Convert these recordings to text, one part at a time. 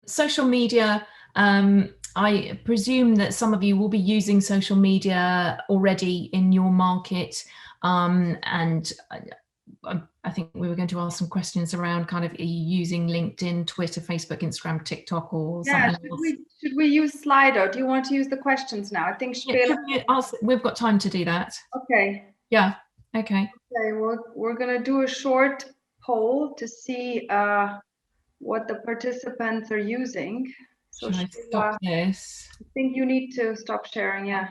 social media, I presume that some of you will be using social media already in your market, and I think we were going to ask some questions around kind of, are you using LinkedIn, Twitter, Facebook, Instagram, TikTok, or something else? Should we use Slido? Do you want to use the questions now? I think we've got time to do that. Okay. Yeah. Okay. Okay. We're going to do a short poll to see what the participants are using. So should I stop this? I think you need to stop sharing. Yeah.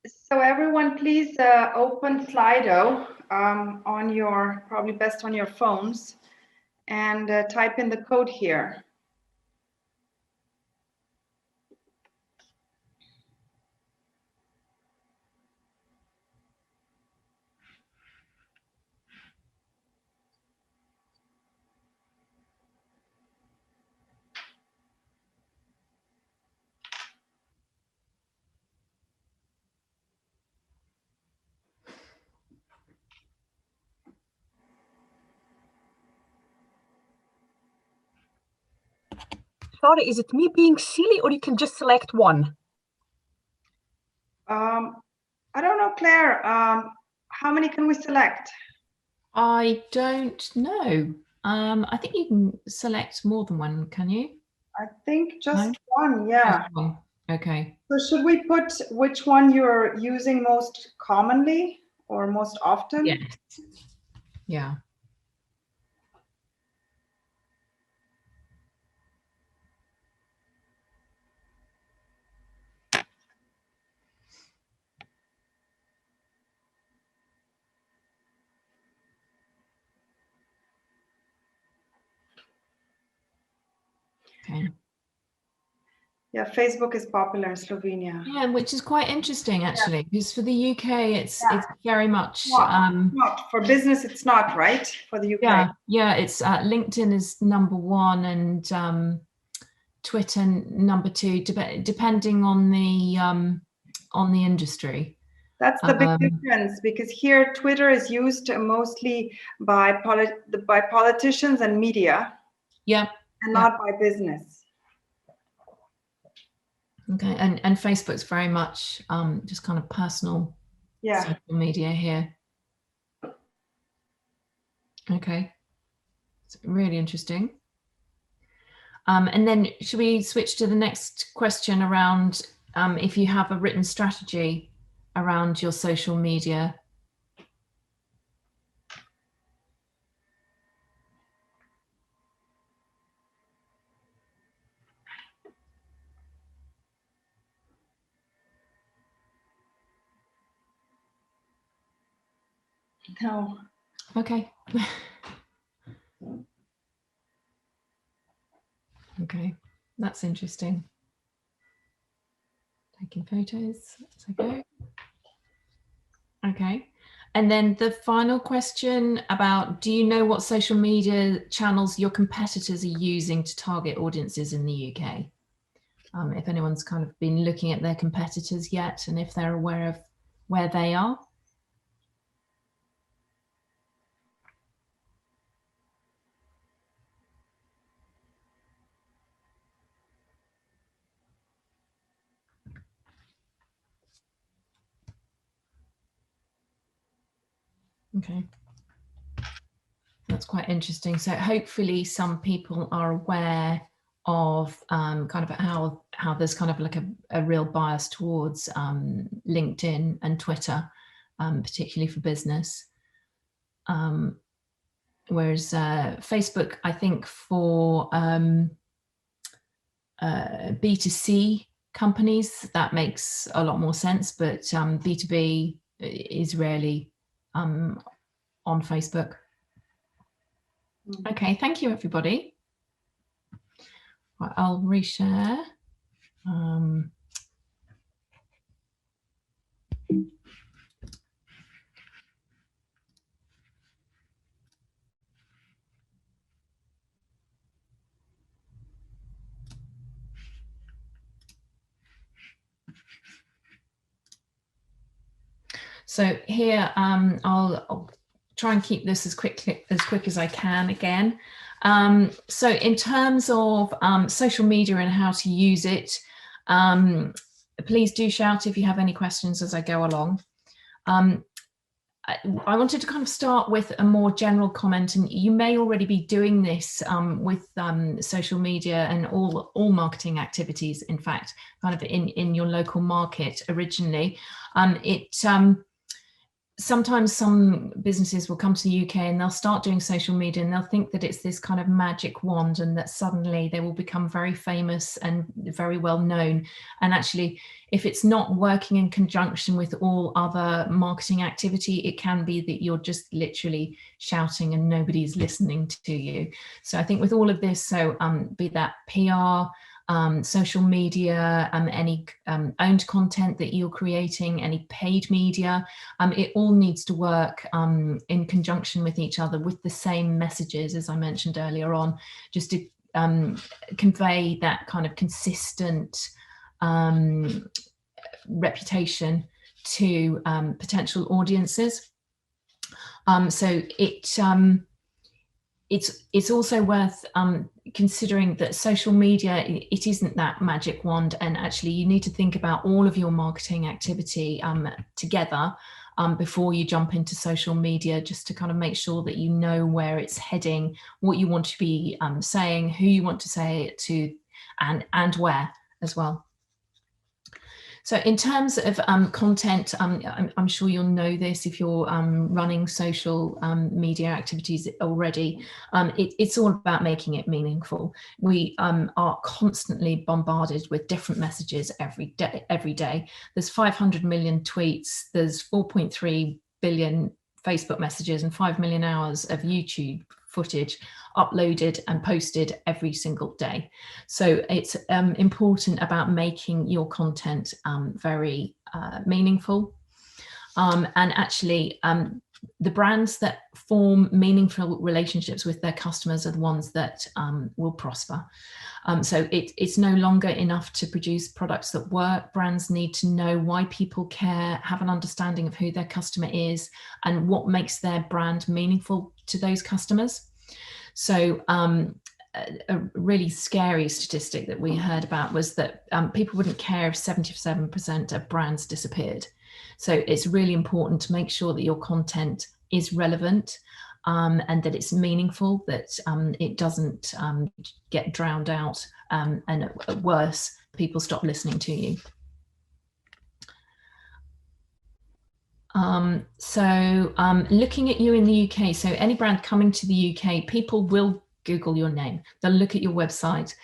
So everyone, please open Slido on your, probably best on your phones, and type in the code here. Sorry, is it me being silly, or you can just select one? I don't know, Claire. How many can we select? I don't know. I think you can select more than one, can you? I think just one, yeah. Just one. Okay. So should we put which one you're using most commonly or most often? Yes. Yeah. Okay. Yeah, Facebook is popular in Slovenia. Yeah, which is quite interesting actually, because for the UK, it's very much not for business. It's not, right, for the UK. Yeah. It's LinkedIn is #1 and Twitter #2, depending on the industry. That's the big difference, because here Twitter is used mostly by politicians and media. Yeah. And not by business. Okay, and Facebook's very much just kind of personal social media here. Okay, it's really interesting. And then should we switch to the next question around if you have a written strategy around your social media? No. Okay. Okay, that's interesting. Taking photos, that's okay. Okay, and then the final question about, do you know what social media channels your competitors are using to target audiences in the UK? If anyone's kind of been looking at their competitors yet, and if they're aware of where they are. Okay, that's quite interesting. So hopefully some people are aware of kind of how there's kind of like a real bias towards LinkedIn and Twitter, particularly for business. Whereas Facebook, I think for B2C companies, that makes a lot more sense, but B2B is rarely on Facebook. Okay, thank you, everybody. Right, I'll reshare. So here, I'll try and keep this as quick as I can again. So in terms of social media and how to use it, please do shout if you have any questions as I go along. I wanted to kind of start with a more general comment, and you may already be doing this with social media and all marketing activities, in fact, kind of in your local market originally. Sometimes some businesses will come to the UK and they'll start doing social media and they'll think that it's this kind of magic wand and that suddenly they will become very famous and very well known. And actually, if it's not working in conjunction with all other marketing activity, it can be that you're just literally shouting and nobody's listening to you. So I think with all of this, so be that PR, social media, any owned content that you're creating, any paid media, it all needs to work in conjunction with each other with the same messages, as I mentioned earlier on, just to convey that kind of consistent reputation to potential audiences. So it's also worth considering that social media, it isn't that magic wand, and actually you need to think about all of your marketing activity together before you jump into social media, just to kind of make sure that you know where it's heading, what you want to be saying, who you want to say it to, and where as well. So in terms of content, I'm sure you'll know this if you're running social media activities already. It's all about making it meaningful. We are constantly bombarded with different messages every day. There's 500 million tweets, there's 4.3 billion Facebook messages and 5 million hours of YouTube footage uploaded and posted every single day. So it's important about making your content very meaningful. And actually, the brands that form meaningful relationships with their customers are the ones that will prosper. So it's no longer enough to produce products that work. Brands need to know why people care, have an understanding of who their customer is and what makes their brand meaningful to those customers. So a really scary statistic that we heard about was that people wouldn't care if 77% of brands disappeared. So it's really important to make sure that your content is relevant and that it's meaningful, that it doesn't get drowned out, and at worse, people stop listening to you. Looking at you in the UK, so any brand coming to the UK, people will Google your name. They'll look at your website.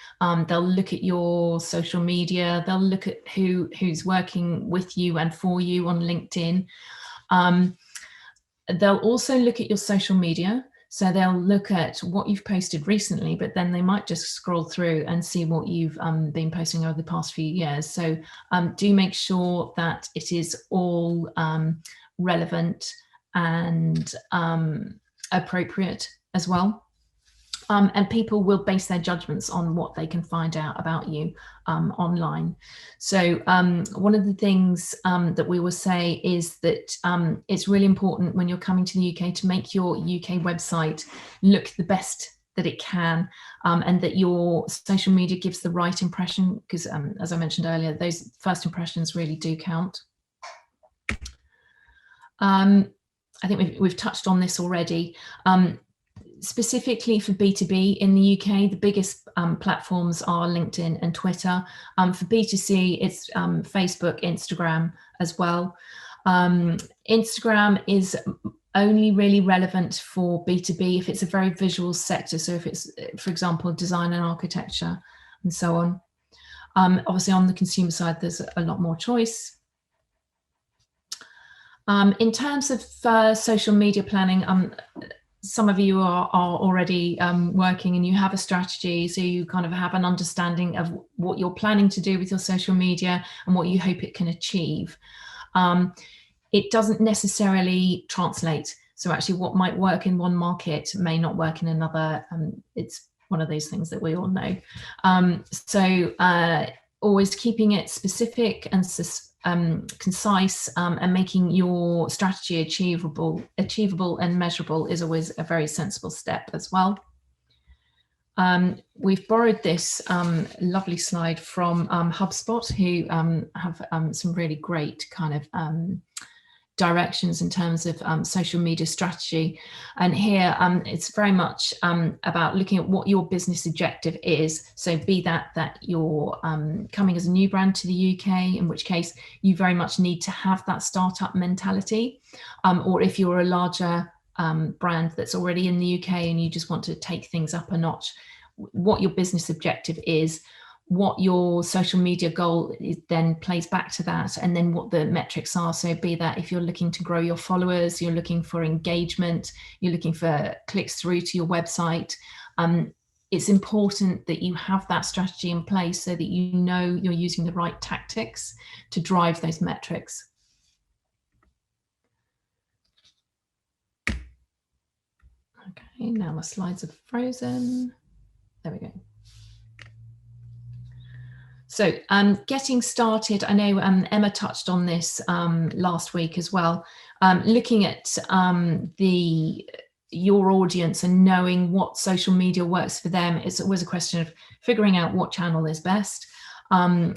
They'll look at your social media. They'll look at who's working with you and for you on LinkedIn. They'll also look at your social media. So they'll look at what you've posted recently, but then they might just scroll through and see what you've been posting over the past few years. So do make sure that it is all relevant and appropriate as well. And people will base their judgments on what they can find out about you online. So one of the things that we will say is that it's really important when you're coming to the UK to make your UK website look the best that it can, and that your social media gives the right impression, because as I mentioned earlier, those first impressions really do count. I think we've touched on this already. Specifically for B2B in the UK, the biggest platforms are LinkedIn and Twitter. For B2C, it's Facebook, Instagram as well. Instagram is only really relevant for B2B if it's a very visual sector. So if it's, for example, design and architecture and so on. Obviously on the consumer side, there's a lot more choice. In terms of social media planning, some of you are already working and you have a strategy, so you kind of have an understanding of what you're planning to do with your social media and what you hope it can achieve. It doesn't necessarily translate. So actually what might work in one market may not work in another. It's one of those things that we all know. Always keeping it specific and concise, and making your strategy achievable and measurable is always a very sensible step as well. We've borrowed this lovely slide from HubSpot, who have some really great kind of directions in terms of social media strategy. And here it's very much about looking at what your business objective is. So be that you're coming as a new brand to the UK, in which case you very much need to have that startup mentality. Or if you're a larger brand that's already in the UK and you just want to take things up a notch, what your business objective is, what your social media goal is, then plays back to that, and then what the metrics are. So be that if you're looking to grow your followers, you're looking for engagement, you're looking for clicks through to your website, it's important that you have that strategy in place so that you know you're using the right tactics to drive those metrics. Okay, now my slides are frozen. There we go. So getting started, I know Emma touched on this last week as well, looking at your audience and knowing what social media works for them. It's always a question of figuring out what channel is best, who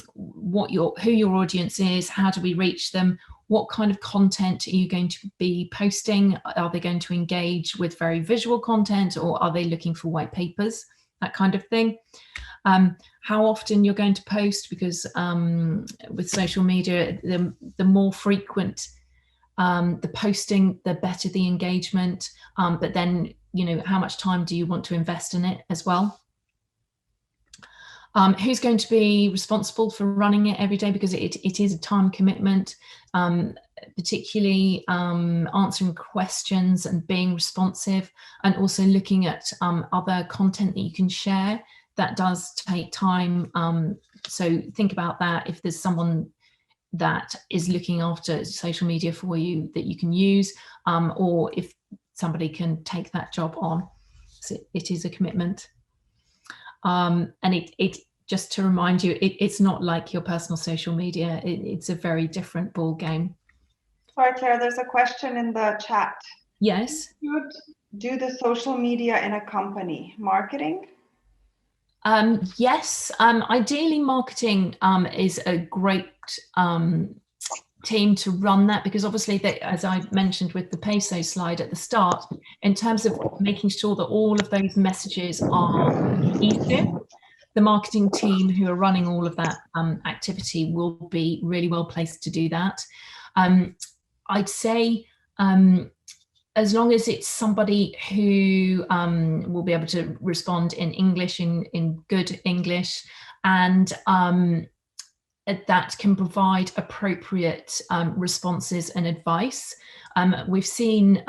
your audience is, how do we reach them, what kind of content are you going to be posting? Are they going to engage with very visual content, or are they looking for white papers, that kind of thing? How often you're going to post, because with social media, the more frequent the posting, the better the engagement. But then, you know, how much time do you want to invest in it as well? Who's going to be responsible for running it every day, because it is a time commitment, particularly answering questions and being responsive, and also looking at other content that you can share. That does take time. So think about that. If there's someone that is looking after social media for you that you can use, or if somebody can take that job on. So it is a commitment. And it just to remind you, it's not like your personal social media. It's a very different ball game. Sorry, Claire, there's a question in the chat. Yes. You would do the social media in a company, marketing? Yes, ideally marketing is a great team to run that, because obviously as I mentioned with the peso slide at the start, in terms of making sure that all of those messages are cohesive, the marketing team who are running all of that activity will be really well placed to do that. I'd say as long as it's somebody who will be able to respond in English, in good English, and that can provide appropriate responses and advice. We've seen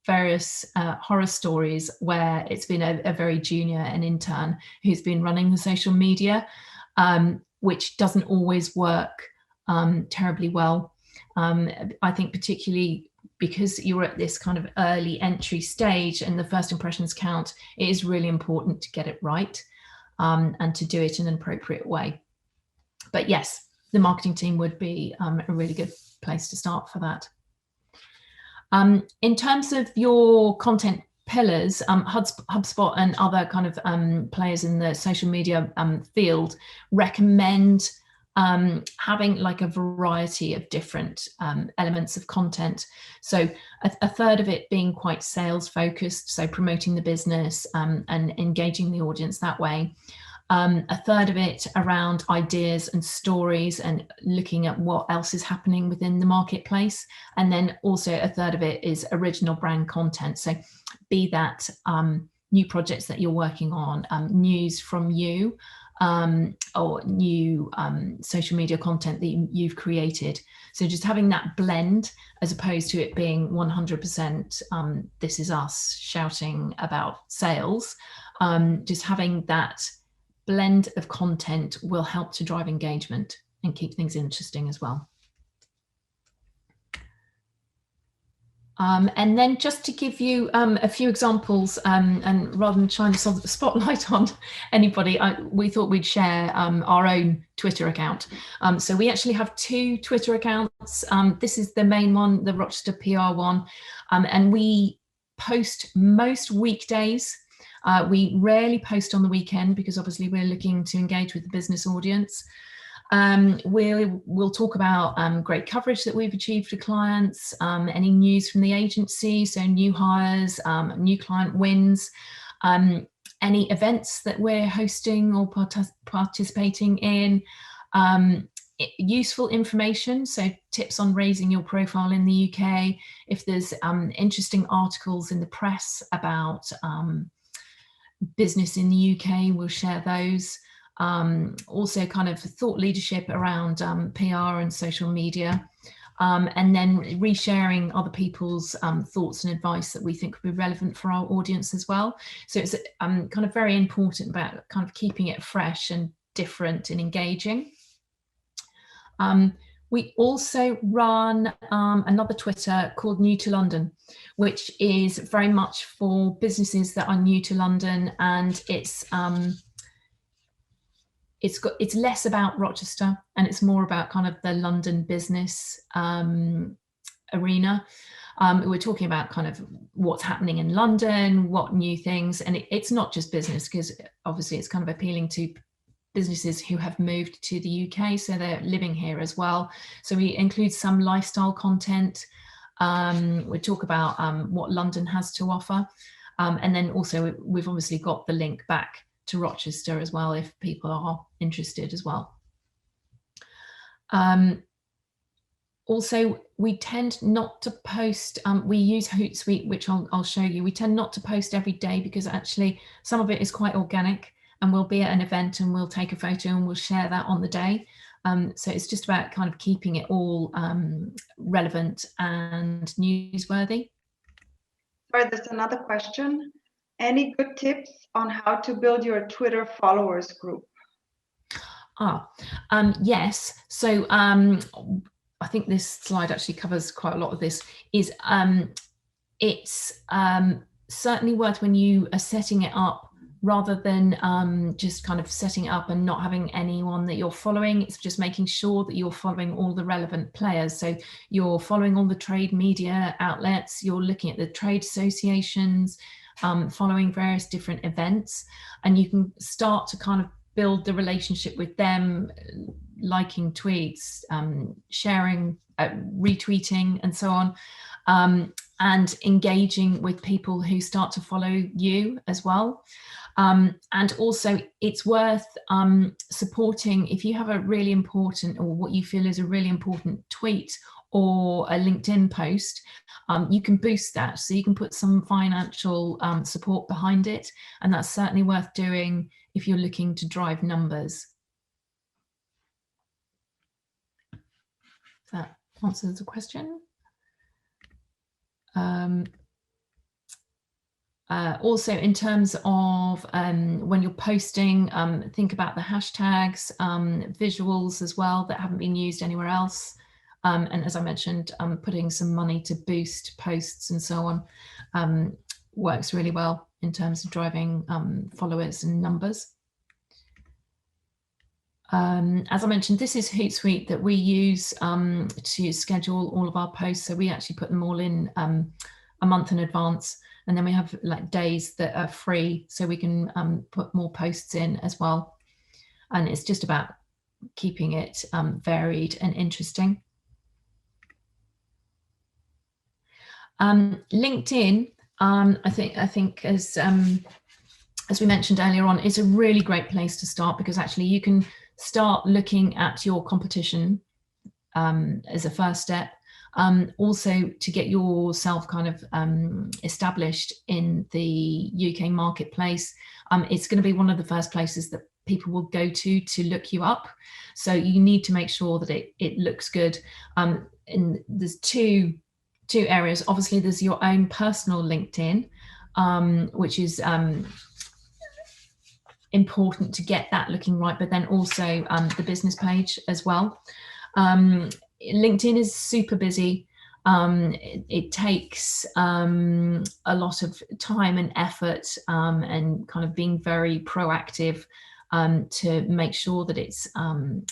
various horror stories where it's been a very junior, an intern, who's been running the social media, which doesn't always work terribly well. I think particularly because you're at this kind of early entry stage and the first impressions count, it is really important to get it right and to do it in an appropriate way. But yes, the marketing team would be a really good place to start for that. In terms of your content pillars, HubSpot and other kind of players in the social media field recommend having like a variety of different elements of content. So a third of it being quite sales focused, so promoting the business and engaging the audience that way. A third of it around ideas and stories and looking at what else is happening within the marketplace. And then also a third of it is original brand content. So be that new projects that you're working on, news from you, or new social media content that you've created. So just having that blend, as opposed to it being 100% this is us shouting about sales, just having that blend of content will help to drive engagement and keep things interesting as well. And then just to give you a few examples, and rather than shine the spotlight on anybody, we thought we'd share our own Twitter account. So we actually have two Twitter accounts. This is the main one, the Rochester PR one, and we post most weekdays. We rarely post on the weekend because obviously we're looking to engage with the business audience. We'll talk about great coverage that we've achieved for clients, any news from the agency, so new hires, new client wins, any events that we're hosting or participating in, useful information, so tips on raising your profile in the UK. If there's interesting articles in the press about business in the UK, we'll share those. Also kind of thought leadership around PR and social media, and then resharing other people's thoughts and advice that we think would be relevant for our audience as well. So it's kind of very important about kind of keeping it fresh and different and engaging. We also run another Twitter called New to London, which is very much for businesses that are new to London, and it's less about Rochester and it's more about kind of the London business arena. We're talking about kind of what's happening in London, what new things, and it's not just business, because obviously it's kind of appealing to businesses who have moved to the UK, so they're living here as well. So we include some lifestyle content. We talk about what London has to offer, and then also we've obviously got the link back to Rochester as well if people are interested as well. Also, we tend not to post, we use Hootsuite, which I'll show you. We tend not to post every day because actually some of it is quite organic, and we'll be at an event and we'll take a photo and we'll share that on the day. So it's just about kind of keeping it all relevant and newsworthy. Sorry, there's another question. Any good tips on how to build your Twitter followers group? Yes. So I think this slide actually covers quite a lot of this. It's certainly worth, when you are setting it up, rather than just kind of setting it up and not having anyone that you're following, it's just making sure that you're following all the relevant players. So you're following all the trade media outlets, you're looking at the trade associations, following various different events, and you can start to kind of build the relationship with them, liking tweets, sharing, retweeting, and so on, and engaging with people who start to follow you as well. And also it's worth supporting if you have a really important, or what you feel is a really important tweet or a LinkedIn post, you can boost that. So you can put some financial support behind it. And that's certainly worth doing if you're looking to drive numbers. If that answers the question. Also, in terms of when you're posting, think about the hashtags, visuals as well that haven't been used anywhere else. And as I mentioned, putting some money to boost posts and so on works really well in terms of driving followers and numbers. As I mentioned, this is Hootsuite that we use to schedule all of our posts. So we actually put them all in a month in advance. And then we have like days that are free, so we can put more posts in as well. And it's just about keeping it varied and interesting. LinkedIn, I think as we mentioned earlier on, is a really great place to start, because actually you can start looking at your competition as a first step. Also to get yourself kind of established in the UK marketplace. It's going to be one of the first places that people will go to look you up. So you need to make sure that it looks good. And there's two areas. Obviously, there's your own personal LinkedIn, which is important to get that looking right, but then also the business page as well. LinkedIn is super busy. It takes a lot of time and effort and kind of being very proactive to make sure that it's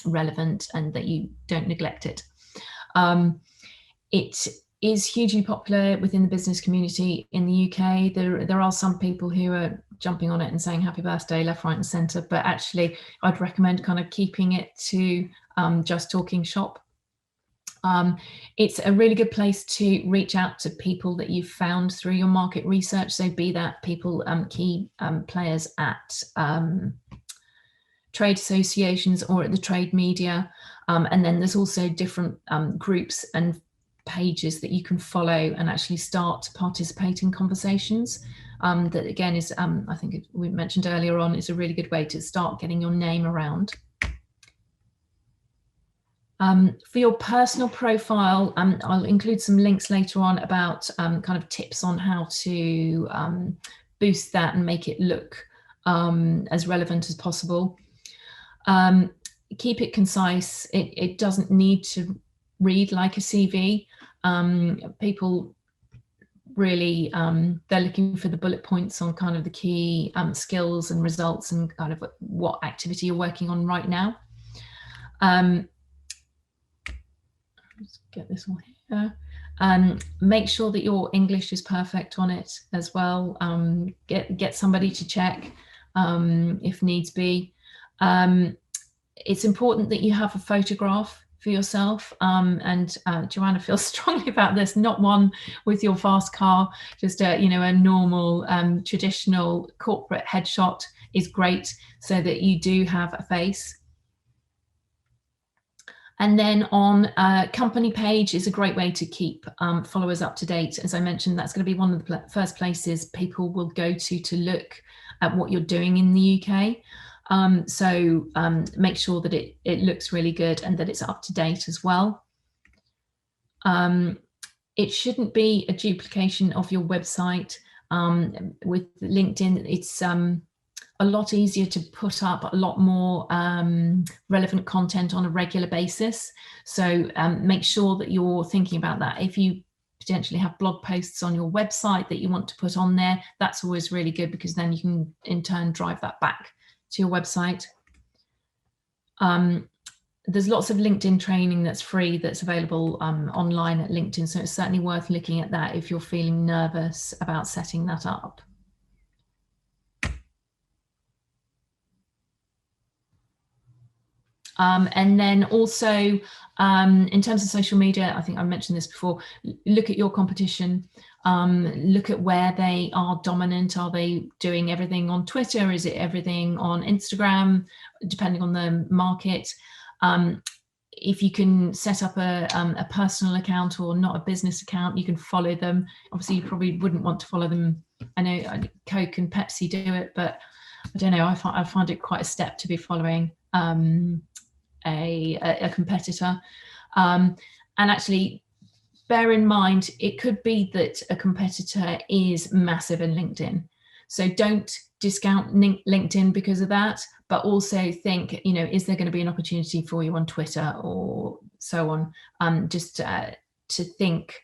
relevant and that you don't neglect it. It is hugely popular within the business community in the UK. There are some people who are jumping on it and saying happy birthday left, right and center, but actually I'd recommend kind of keeping it to just talking shop. It's a really good place to reach out to people that you've found through your market research. So be that people, key players at trade associations or at the trade media. And then there's also different groups and pages that you can follow and actually start to participate in conversations. That again is, I think we mentioned earlier on, is a really good way to start getting your name around. For your personal profile, I'll include some links later on about kind of tips on how to boost that and make it look as relevant as possible. Keep it concise. It doesn't need to read like a CV. People really, they're looking for the bullet points on kind of the key skills and results and kind of what activity you're working on right now. Let's get this one here. Make sure that your English is perfect on it as well. Get somebody to check if needs be. It's important that you have a photograph for yourself, and Joanna feels strongly about this, not one with your fast car, just a, you know, a normal traditional corporate headshot is great so that you do have a face. And then on a company page is a great way to keep followers up to date. As I mentioned, that's going to be one of the first places people will go to look at what you're doing in the UK. So make sure that it looks really good and that it's up to date as well. It shouldn't be a duplication of your website. With LinkedIn, it's a lot easier to put up a lot more relevant content on a regular basis. So make sure that you're thinking about that. If you potentially have blog posts on your website that you want to put on there, that's always really good, because then you can in turn drive that back to your website. There's lots of LinkedIn training that's free that's available online at LinkedIn. So it's certainly worth looking at that if you're feeling nervous about setting that up. And then also in terms of social media, I think I mentioned this before, look at your competition, look at where they are dominant. Are they doing everything on Twitter? Is it everything on Instagram, depending on the market? If you can set up a personal account or not a business account, you can follow them. Obviously, you probably wouldn't want to follow them. I know Coke and Pepsi do it, but I don't know, I find it quite a step to be following a competitor. And actually bear in mind, it could be that a competitor is massive in LinkedIn. So don't discount LinkedIn because of that, but also think, you know, is there going to be an opportunity for you on Twitter or so on? Just to think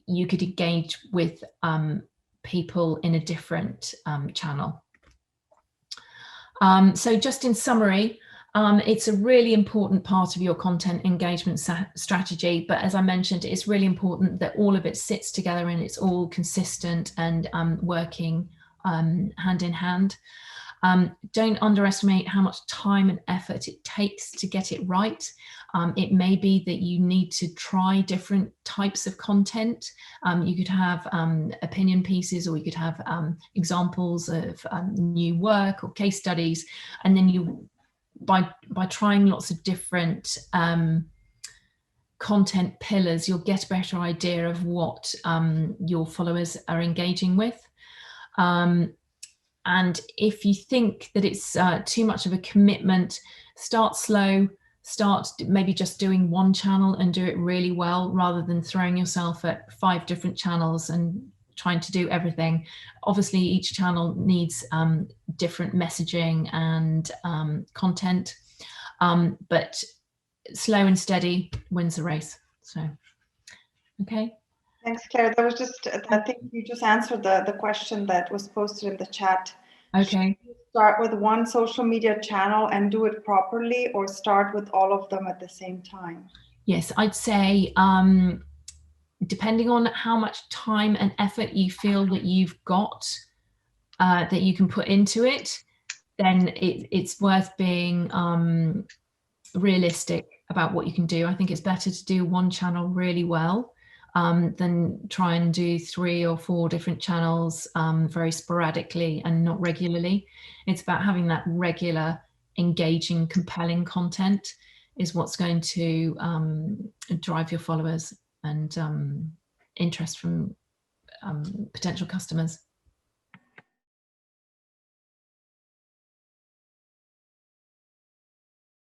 you could engage with people in a different channel. So just in summary, it's a really important part of your content engagement strategy. But as I mentioned, it's really important that all of it sits together and it's all consistent and working hand in hand. Don't underestimate how much time and effort it takes to get it right. It may be that you need to try different types of content. You could have opinion pieces, or you could have examples of new work or case studies, and then you by trying lots of different content pillars, you'll get a better idea of what your followers are engaging with. And if you think that it's too much of a commitment, start slow, start maybe just doing one channel and do it really well, rather than throwing yourself at 5 different channels and trying to do everything. Obviously, each channel needs different messaging and content, but slow and steady wins the race. So, okay. Thanks, Claire. That was just, I think you just answered the question that was posted in the chat. Okay. Should you start with one social media channel and do it properly, or start with all of them at the same time? Yes, I'd say depending on how much time and effort you feel that you've got, that you can put into it, then it's worth being realistic about what you can do. I think it's better to do one channel really well than try and do 3 or 4 different channels very sporadically and not regularly. It's about having that regular, engaging, compelling content is what's going to drive your followers and interest from potential customers.